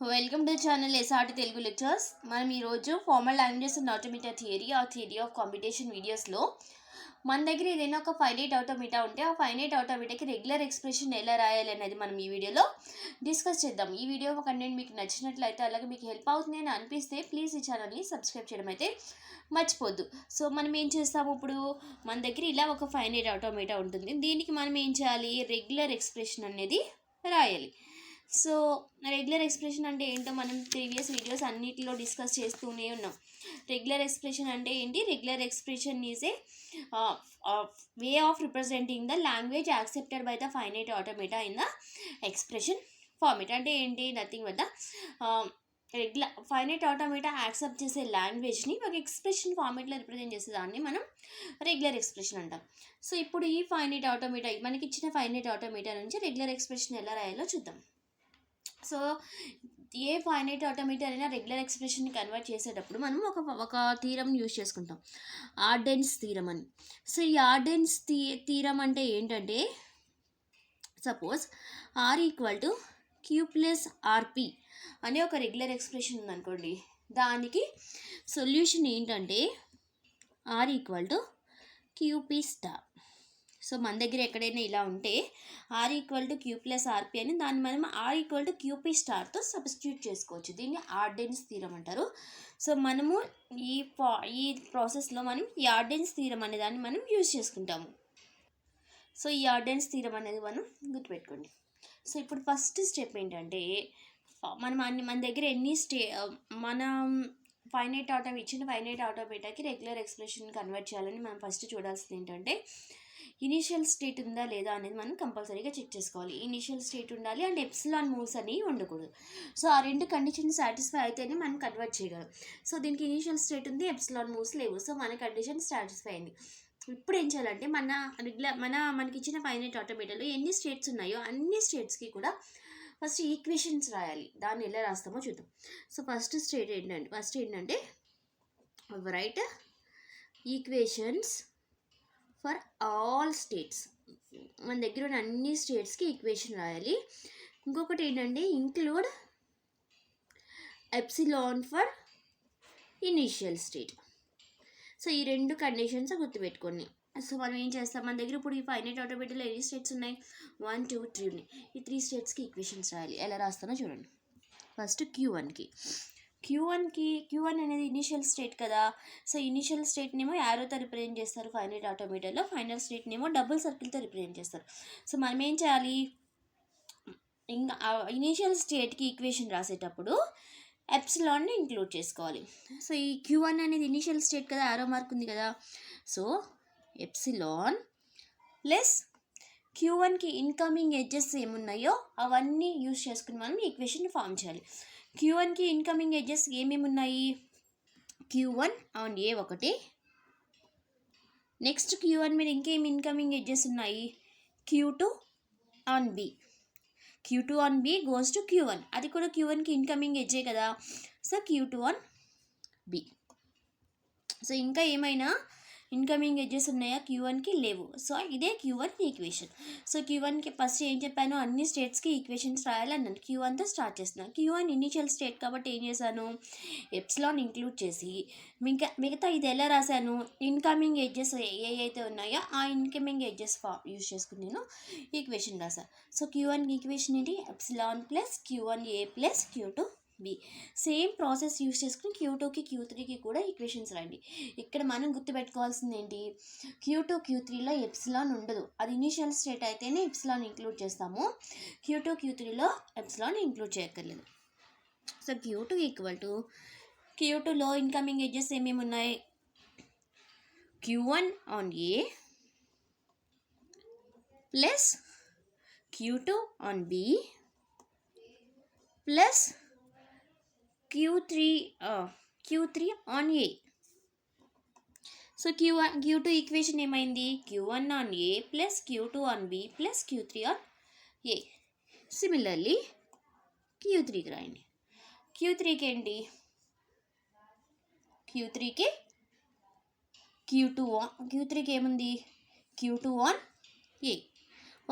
Welcome to channel SRT Telugu lectures. మనం ఈరోజు formal languages and automata theory of competition వీడియోస్లో మన దగ్గర ఏదైనా ఒక ఫైనైట్ ఆటోమేటా ఉంటే ఆ ఫైనైట్ ఆటోమేటాకి రెగ్యులర్ ఎక్స్ప్రెషన్ ఎలా రాయాలి అనేది మనం ఈ వీడియోలో డిస్కస్ చేద్దాం. ఈ వీడియో కంటెంట్ మీకు నచ్చినట్లయితే అలాగే మీకు హెల్ప్ అవుతుంది అని అనిపిస్తే ప్లీజ్ ఈ ఛానల్ని సబ్స్క్రైబ్ చేయడం అయితే మర్చిపోద్దు. సో మనం ఏం చేస్తాము, ఇప్పుడు మన దగ్గర ఇలా ఒక ఫైనైట్ ఆటోమేటా ఉంటుంది. దీనికి మనం ఏం చేయాలి, రెగ్యులర్ ఎక్స్ప్రెషన్ అనేది రాయాలి. సో రెగ్యులర్ ఎక్స్ప్రెషన్ అంటే ఏంటో మనం ప్రీవియస్ వీడియోస్ అన్నిటిలో డిస్కస్ చేస్తూనే ఉన్నాం. రెగ్యులర్ ఎక్స్ప్రెషన్ అంటే ఏంటి? Regular expression is a way of representing the language accepted by the finite automata in the expression format. అంటే ఏంటి? Nothing but the finite automata accept చేసే లాంగ్వేజ్ని ఒక ఎక్స్ప్రెషన్ ఫార్మేట్లో రిప్రజెంట్ చేసే దాన్ని మనం రెగ్యులర్ ఎక్స్ప్రెషన్ అంటాం. సో ఇప్పుడు ఈ ఫైనైట్ ఆటోమేటా, మనకి ఇచ్చిన ఫైనైట్ ఆటోమేటా నుంచి రెగ్యులర్ ఎక్స్ప్రెషన్ ఎలా రాయాలో చూద్దాం. సో ఏ ఫైనైట్ ఆటోమేటా అయినా రెగ్యులర్ ఎక్స్ప్రెషన్ని కన్వర్ట్ చేసేటప్పుడు మనం ఒక థీరమ్ యూజ్ చేసుకుంటాం, ఆర్డెన్స్ థీరం అని. సో ఈ ఆర్డెన్స్ థీరం అంటే ఏంటంటే, suppose R equal to Q plus RP అనే ఒక రెగ్యులర్ ఎక్స్ప్రెషన్ ఉందనుకోండి, దానికి సొల్యూషన్ ఏంటంటే R equal to QP star. So మన దగ్గర ఎక్కడైనా ఇలా ఉంటే R equal to Q plus RP అని దాన్ని మనం ఆర్ ఈక్వల్ టు క్యూపీ స్టార్తో సబ్స్టిట్యూట్ చేసుకోవచ్చు. దీన్ని ఆర్డెన్స్ థీరం అంటారు. సో మనము ఈ ప్రాసెస్లో మనం ఈ ఆర్డెన్స్ థీరం అనే దాన్ని మనం యూజ్ చేసుకుంటాము. సో ఈ ఆర్డెన్స్ థీరం అనేది మనం గుర్తుపెట్టుకోండి. సో ఇప్పుడు ఫస్ట్ స్టెప్ ఏంటంటే, మన దగ్గర మనం ఇచ్చిన ఫైనైట్ ఆటోమేటాకి రెగ్యులర్ ఎక్స్ప్రెషన్ కన్వర్ట్ చేయాలని మనం ఫస్ట్ చూడాల్సింది ఏంటంటే, ఇనీషియల్ స్టేట్ ఉందా లేదా అనేది మనం కంపల్సరీగా చెక్ చేసుకోవాలి. ఇనీషియల్ స్టేట్ ఉండాలి అండ్ ఎప్సిలాన్ మూవ్స్ అనేవి ఉండకూడదు. సో ఆ రెండు కండిషన్ సాటిస్ఫై అయితేనే మనం కన్వర్ట్ చేయగలం. సో దీనికి ఇనీషియల్ స్టేట్ ఉంది, ఎప్సిలాన్ మూవ్స్ లేవు. సో మన కండిషన్ సాటిస్ఫై అయింది. ఇప్పుడు ఏం చేయాలంటే, మనకి ఇచ్చిన ఫైనైట్ ఆటోమేటాలో ఎన్ని స్టేట్స్ ఉన్నాయో అన్ని స్టేట్స్కి కూడా ఫస్ట్ ఈక్వేషన్స్ రాయాలి. దాన్ని ఎలా రాస్తామో చూద్దాం. సో ఫస్ట్ ఏంటంటే right equations for all states. మన దగ్గర ఉన్న అన్ని స్టేట్స్కి ఈక్వేషన్ రాయాలి. ఇంకొకటి ఏంటంటే include epsilon for initial state. So ఈ రెండు కండిషన్స్ గుర్తుపెట్టుకోండి. సో మనం ఏం చేస్తాం, మన దగ్గర ఇప్పుడు ఈ ఫైనైట్ ఆటోమేటాలో ఎన్ని స్టేట్స్ ఉన్నాయి? 1, 2, 3 ఉన్నాయి. ఈ 3 స్టేట్స్కి ఈక్వేషన్స్ రాయాలి. ఎలా రాస్తానో చూడండి. ఫస్ట్ Q1 అనేది ఇనీషియల్ స్టేట్ కదా. సో ఇనీషియల్ స్టేట్నేమో యారోతో రిప్రజెంట్ చేస్తారు ఫైనైట్ ఆటోమేటాలో, ఫైనల్ స్టేట్నేమో డబుల్ సర్కిల్తో రిప్రజెంట్ చేస్తారు. సో మనం ఏం చేయాలి, ఇంకా ఇనీషియల్ స్టేట్కి ఈక్వేషన్ రాసేటప్పుడు ఎప్సిలాన్ని ఇంక్లూడ్ చేసుకోవాలి. సో ఈ Q1 అనేది ఇనీషియల్ స్టేట్ కదా, యారో మార్క్ ఉంది కదా. సో ఎప్సిలాన్ ప్లస్ Q1కి ఇన్కమింగ్ ఎడ్జెస్ ఏమున్నాయో అవన్నీ యూజ్ చేసుకుని మనం ఈక్వేషన్ ఫామ్ చేయాలి. Q1కి ఇన్కమింగ్ ఎడ్జెస్ ఏమేమి ఉన్నాయి? Q1 ఆన్ ఏ ఒకటి, నెక్స్ట్ Q1 మీద ఇంకేమి ఇన్కమింగ్ ఎడ్జెస్ ఉన్నాయి? Q2 on B. Q2 on B goes to Q1, అది కూడా Q1కి ఇన్కమింగ్ ఎడ్జే కదా. So Q2 on B. So ఇంకా ఏమైనా ఇన్కమింగ్ ఎడ్జెస్ ఉన్నాయా? Q1కి లేవు. సో ఇదే Q1 ఈక్వేషన్. సో Q1కి ఫస్ట్ ఏం చెప్పాను, అన్ని స్టేట్స్కి ఈక్వేషన్స్ రాయాలన్నాను. Q1తో స్టార్ట్ చేస్తున్నాను. Q1 ఇనీషియల్ స్టేట్ కాబట్టి ఏం చేశాను, ఎప్సిలాన్ ఇంక్లూడ్ చేసి మిగతా ఇది ఎలా రాశాను, ఇన్కమింగ్ ఎడ్జెస్ ఏ అయితే ఉన్నాయో ఆ ఇన్కమింగ్ ఎడ్జెస్ యూజ్ చేసుకుని నేను ఈక్వేషన్ రాశాను. సో Q1 ఈక్వేషన్ ఏంటి? Epsilon plus Q1A plus Q2 B. Same process use చేసుకుని Q2కి Q3కి కూడా ఈక్వేషన్స్ రాయండి. ఇక్కడ మనం గుర్తుపెట్టుకోవాల్సింది ఏంటి, Q2 Q3లో ఎప్సిలాన్ ఉండదు. అది ఇనీషియల్ స్టేట్ అయితేనే ఎప్సిలాన్ ఇంక్లూడ్ చేస్తాము. Q2 Q3లో ఎప్సిలాన్ ఇంక్లూడ్ చేయక్కర్లేదు. సో Q2 ఈక్వల్ టు Q2లో ఇన్కమింగ్ ఎడ్జెస్ ఏమేమి ఉన్నాయి? Q1 on a plus Q2 on b plus Q3 on a. So Q2 equation ఏమైంది? Q1 on a plus Q2 on b plus Q3 on a. Similarly Q3కి రాయండి. Q3కి ఏంటి? Q3కి ఏముంది? Q2 on a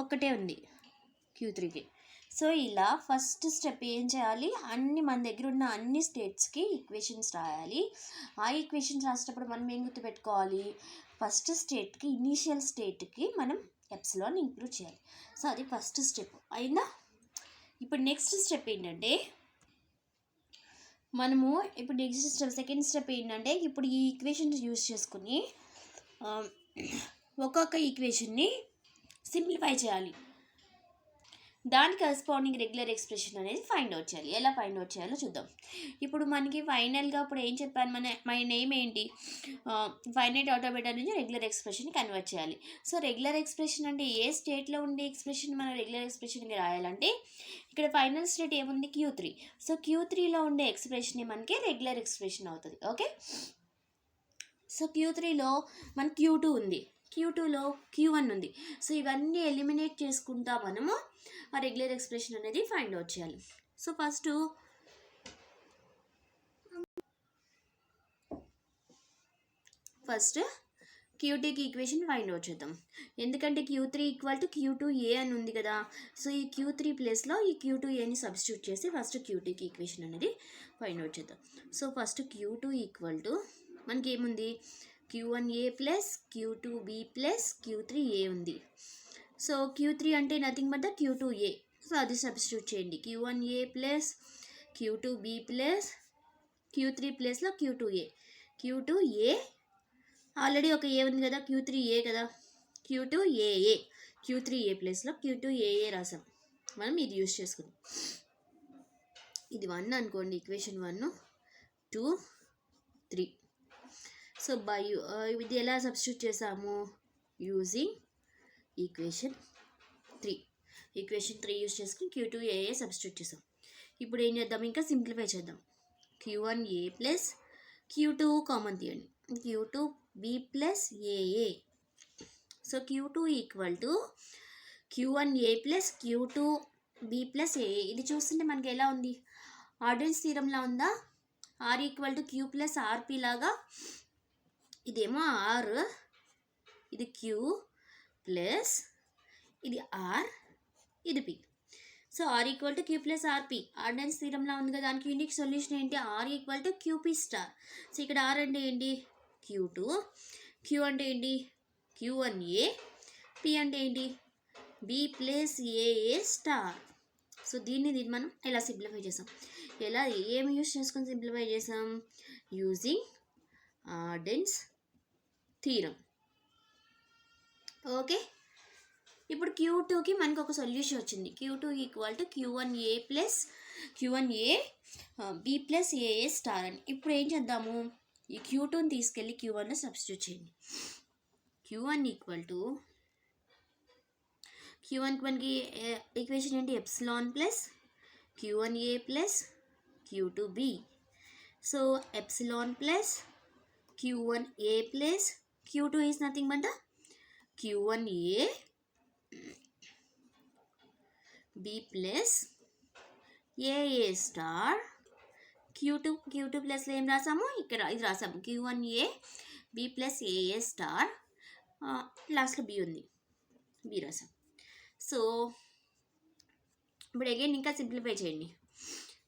ఒక్కటే ఉంది Q3కి. సో ఇలా ఫస్ట్ స్టెప్ ఏం చేయాలి, మన దగ్గర ఉన్న అన్ని స్టేట్స్కి ఈక్వేషన్స్ రాయాలి. ఆ ఈక్వేషన్స్ రాసేటప్పుడు మనం ఏం గుర్తుపెట్టుకోవాలి, ఫస్ట్ స్టేట్కి ఇనీషియల్ స్టేట్కి మనం ఎప్సిలాన్ ఇంక్లూడ్ చేయాలి. సో అది ఫస్ట్ స్టెప్ అయిందా. ఇప్పుడు నెక్స్ట్ స్టెప్ ఏంటంటే మనము ఇప్పుడు నెక్స్ట్ స్టెప్ సెకండ్ స్టెప్ ఏంటంటే ఇప్పుడు ఈ ఈక్వేషన్స్ యూజ్ చేసుకుని ఒక్కొక్క ఈక్వేషన్ని సింప్లిఫై చేయాలి. దానికి కరెస్పాండింగ్ రెగ్యులర్ ఎక్స్ప్రెషన్ అనేది ఫైండ్ అవుట్ చేయాలి. ఎలా ఫైండ్ అవుట్ చేయాలో చూద్దాం. ఇప్పుడు మనకి ఫైనల్గా ఇప్పుడు ఏం చెప్పాను, మన నేమ్ ఏంటి, ఫైనైట్ ఆటోమేటా నుంచి రెగ్యులర్ ఎక్స్ప్రెషన్ కన్వర్ట్ చేయాలి. సో రెగ్యులర్ ఎక్స్ప్రెషన్ అంటే ఏ స్టేట్లో ఉండే ఎక్స్ప్రెషన్ మనం రెగ్యులర్ ఎక్స్ప్రెషన్కి రాయాలంటే ఇక్కడ ఫైనల్ స్టేట్ ఏముంది, Q3. సో Q3లో ఉండే ఎక్స్ప్రెషన్ మనకి రెగ్యులర్ ఎక్స్ప్రెషన్ అవుతుంది. ఓకే, సో Q3లో మన Q2 ఉంది, Q2లో Q1 ఉంది. సో ఇవన్నీ ఎలిమినేట్ చేసుకుంటా మనము ఆ రెగ్యులర్ ఎక్స్ప్రెషన్ అనేది ఫైండ్ అవుట్ చేయాలి. సో ఫస్ట్ Q2కి ఈక్వేషన్ ఫైండ్ అవుట్ చేద్దాం. ఎందుకంటే Q3 = Q2A అని ఉంది కదా. సో ఈ Q3 ప్లేస్లో ఈ Q2Aని సబ్స్టిట్యూట్ చేసి ఫస్ట్ Q2కి ఈక్వేషన్ అనేది ఫైండ్ అవుట్ చేద్దాం. సో ఫస్ట్ Q2 మనకి ఏముంది, Q1A + Q2B + Q3A ఉంది. సో Q3 అంటే nothing but the Q2A. So అది సబ్స్టిట్యూట్ చేయండి. Q1A + Q2B + Q3 ప్లేస్లో Q2A ఆల్రెడీ ఒక ఏ ఉంది కదా, Q3A కదా, Q2AA, Q3A ప్లేస్లో Q2AA రాసాం మనం. ఇది యూజ్ చేసుకుందాం. ఇది 1 అనుకోండి, ఈక్వేషన్ 1, 2, 3. సో ఇది ఎలా సబ్స్టిట్యూట్ చేసాము, యూజింగ్ ఈక్వేషన్ 3 యూజ్ చేసుకుని Q2AA సబ్స్టిట్యూట్ చేసాం. ఇప్పుడు ఏం చేద్దాం, ఇంకా సింప్లిఫై చేద్దాం. Q1A + Q2 కామన్ తీయండి, Q2B + AA. So Q2 = Q1A + Q2B + AA. ఇది చూస్తుంటే మనకి ఎలా ఉంది, ఆర్డెన్స్ థీరంలా ఉందా, R = Q + RP లాగా. ఇదేమో R, ఇది Q ప్లస్ ఇది R, ఇది P. So R = Q + RP Arden's థీరంలా ఉంది కదా. దానికి యూనిక్ సొల్యూషన్ ఏంటి, R = QP స్టార్. సో ఇక్కడ R అంటే ఏంటి, Q2, Q అంటే ఏంటి, Q1A, P అంటే ఏంటి, B + AA స్టార్. సో దీన్ని మనం ఎలా సింప్లిఫై చేసాం, ఎలా ఏమి యూజ్ చేసుకొని సింప్లిఫై చేసాం, యూజింగ్ ఆర్డెన్స్ థీరం. ఓకే, ఇప్పుడు Q2కి మనకు ఒక సొల్యూషన్ వచ్చింది. Q2 = Q1A B + AA star అని. ఇప్పుడు ఏం చేద్దాము, ఈ Q2ని తీసుకెళ్ళి Q1లో సబ్స్టిట్యూట్ చేయండి. Q1కి మనకి ఈక్వేషన్ ఏంటి, epsilon plus Q1A + Q2B. So epsilon plus Q1A + Q2 is nothing but Q1A B + AA star. Q2 ప్లస్లో ఏం రాసాము, ఇక్కడ ఇది రాసాము, Q1A B + AA స్టార్. లాస్ట్లో B ఉంది, B రాసాం. సో ఇప్పుడు అగైన్ ఇంకా సింప్లిఫై చేయండి.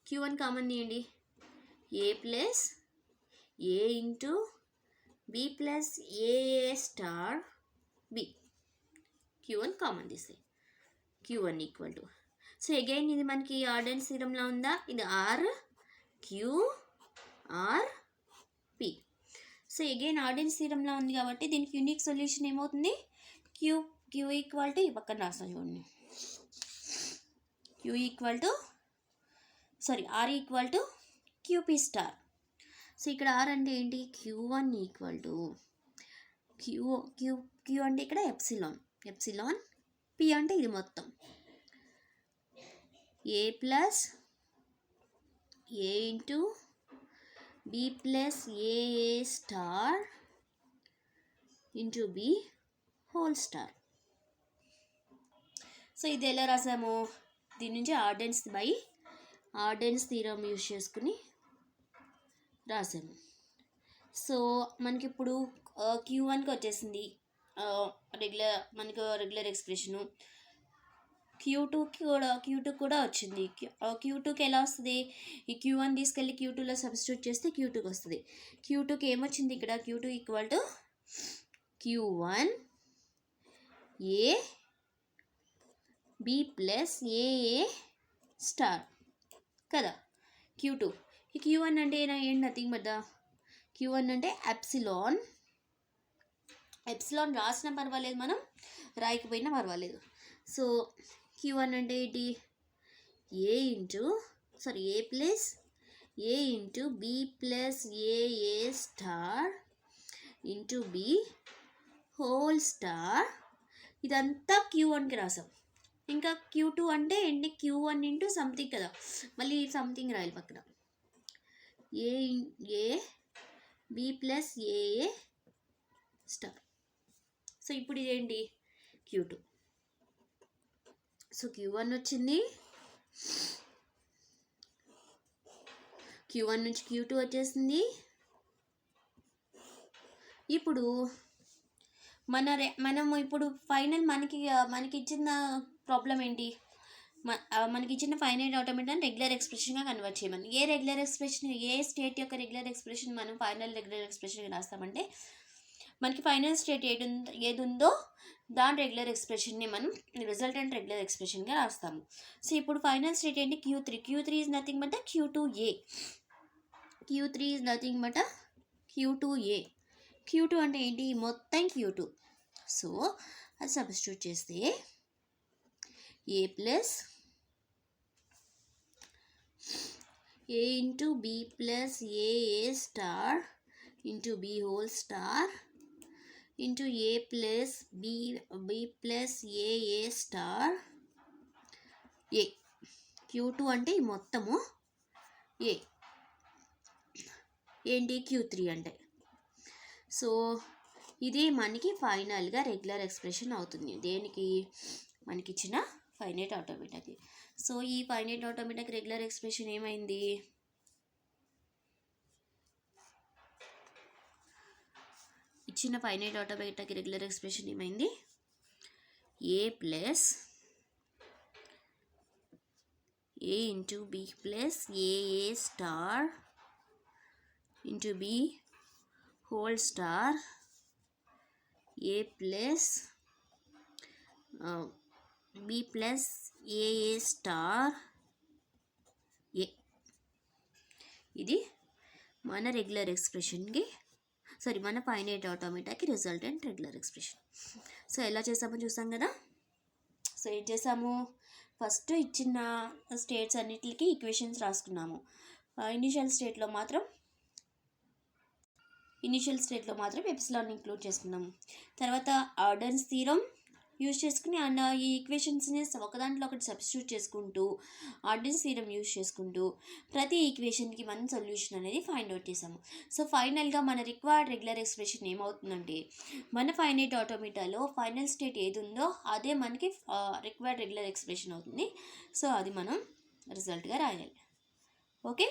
Q1 కామన్ తీయండి, A + A × B + AA star B. Q1 common తీస్తే Q1 = సో అగైన్ ఇది మనకి ఆర్డెన్స్ థీరంలా ఉందా, ఇది R, Q, R, P. So again Arden's థీరంలా ఉంది కాబట్టి దీనికి యూనిక్ సొల్యూషన్ ఏమవుతుంది, Q = ఈ పక్కన రాస్తాను చూడండి, R = QP స్టార్. సో ఇక్కడ R అంటే ఏంటి, Q1 = Q అంటే ఇక్కడ ఎప్సిలాన్, P అంటే ఇది మొత్తం, A + A × B + AA star × B whole star. So ఇది ఎలా రాసాము, దీని నుంచి ఆర్డెన్స్ థీరం యూజ్ చేసుకుని రాసాము. సో మనకి ఇప్పుడు Q1కి వచ్చేసింది రెగ్యులర్ ఎక్స్ప్రెషను. క్యూ2 కూడా వచ్చింది. క్యూ2కి ఎలా వస్తుంది, ఈ క్యూ1 తీసుకెళ్ళి క్యూ2లో సబ్స్టిట్యూట్ చేస్తే క్యూ2కి వస్తుంది. క్యూ2కి ఏమొచ్చింది ఇక్కడ, క్యూ2 equal to క్యూ1 A B plus ఏఏ స్టార్ కదా. క్యూ2 ఈ క్యూ1 అంటే ఏంటి, నథింగ్ బట్ క్యూ1 అంటే ఎప్సిలాన్ రాసినా పర్వాలేదు, మనం రాయకపోయినా పర్వాలేదు. సో క్యూ1 అంటే ఏంటి, a plus a into b plus ఏఏ star into b whole star. ఇదంతా క్యూ1కి రాసాం. ఇంకా క్యూ2 అంటే ఏంటి, క్యూ1 ఇంటూ సంథింగ్ కదా, మళ్ళీ సంథింగ్ రాయాలి పక్కన. ఏ బి ప్లస్ ఏఏ స్టార్. సో ఇప్పుడు ఇదేంటి, క్యూ2. సో క్యూ1 వచ్చింది, క్యూ1 నుంచి క్యూ2 వచ్చేసింది. ఇప్పుడు మనము ఇప్పుడు ఫైనల్ మనకి ఇచ్చిన ప్రాబ్లం ఏంటి, మనకి ఇచ్చిన ఫైనైట్ ఆటోమేటాని రెగ్యులర్ ఎక్స్ప్రెషన్గా కన్వర్ట్ చేయమని. ఏ స్టేట్ యొక్క రెగ్యులర్ ఎక్స్ప్రెషన్ మనం ఫైనల్ రెగ్యులర్ ఎక్స్ప్రెషన్గా రాస్తామంటే, మనకి ఫైనల్ స్టేట్ ఏది ఉందో దాని రెగ్యులర్ ఎక్స్ప్రెషన్ని మనం రిజల్టెంట్ రెగ్యులర్ ఎక్స్ప్రెషన్గా రాస్తాము. సో ఇప్పుడు ఫైనల్ స్టేట్ ఏంటి, క్యూ3 is nothing but Q two is nothing but Q two Q two అంటే ఏంటి, మొత్తం క్యూ2. సో అది సబ్స్టిట్యూట్ చేస్తే a plus a into b plus ఏఏ star into b whole star into a plus b plus ఏఏ స్టార్ ఏ. క్యూ2 అంటే ఈ మొత్తము ఏ ఏంటి, క్యూ3 అంటే. సో ఇది మనకి ఫైనల్గా రెగ్యులర్ ఎక్స్ప్రెషన్ అవుతుంది. దేనికి, మనకి ఇచ్చిన ఫైనైట్ ఆటోమేటాకి. సో ఈ ఫైనైట్ ఆటోమేటాకి రెగ్యులర్ ఎక్స్ప్రెషన్ ఏమైంది, ఇచ్చిన ఫైనైట్ ఆటోమేటాకి రెగ్యులర్ ఎక్స్ప్రెషన్ ఏమైంది, a plus a into b plus ఏఏ star into b whole star a plus b plus ఏఏ స్టార్ ఏ. ఇది మన రెగ్యులర్ ఎక్స్ప్రెషన్కి మన ఫైనైట్ ఆటోమేటాకి రిజల్టెంట్ రెగ్యులర్ ఎక్స్ప్రెషన్. సో ఎలా చేసామో చూసాం కదా. సో ఏం చేసాము, ఫస్ట్ ఇచ్చిన స్టేట్స్ అన్నిటికి ఈక్వేషన్స్ రాసుకున్నాము. ఇనిషియల్ స్టేట్లో మాత్రం ఎప్సిలాన్ ఇంక్లూడ్ చేసుకున్నాము. తర్వాత ఆర్డెన్స్ థీరం యూజ్ చేసుకుని ఈ ఈక్వేషన్స్ని ఒకదాంట్లో ఒకటి సబ్స్టిట్యూట్ చేసుకుంటూ ఆర్డెన్స్ థీరం యూజ్ చేసుకుంటూ ప్రతి ఈక్వేషన్కి మనం సొల్యూషన్ అనేది ఫైండ్ అవుట్ చేసాము. సో ఫైనల్గా మన రిక్వైర్డ్ రెగ్యులర్ ఎక్స్ప్రెషన్ ఏమవుతుందంటే, మన ఫైనైట్ ఆటోమేటాలో ఫైనల్ స్టేట్ ఏది ఉందో అదే మనకి రిక్వైర్డ్ రెగ్యులర్ ఎక్స్ప్రెషన్ అవుతుంది. సో అది మనం రిజల్ట్గా రాయాలి. ఓకే.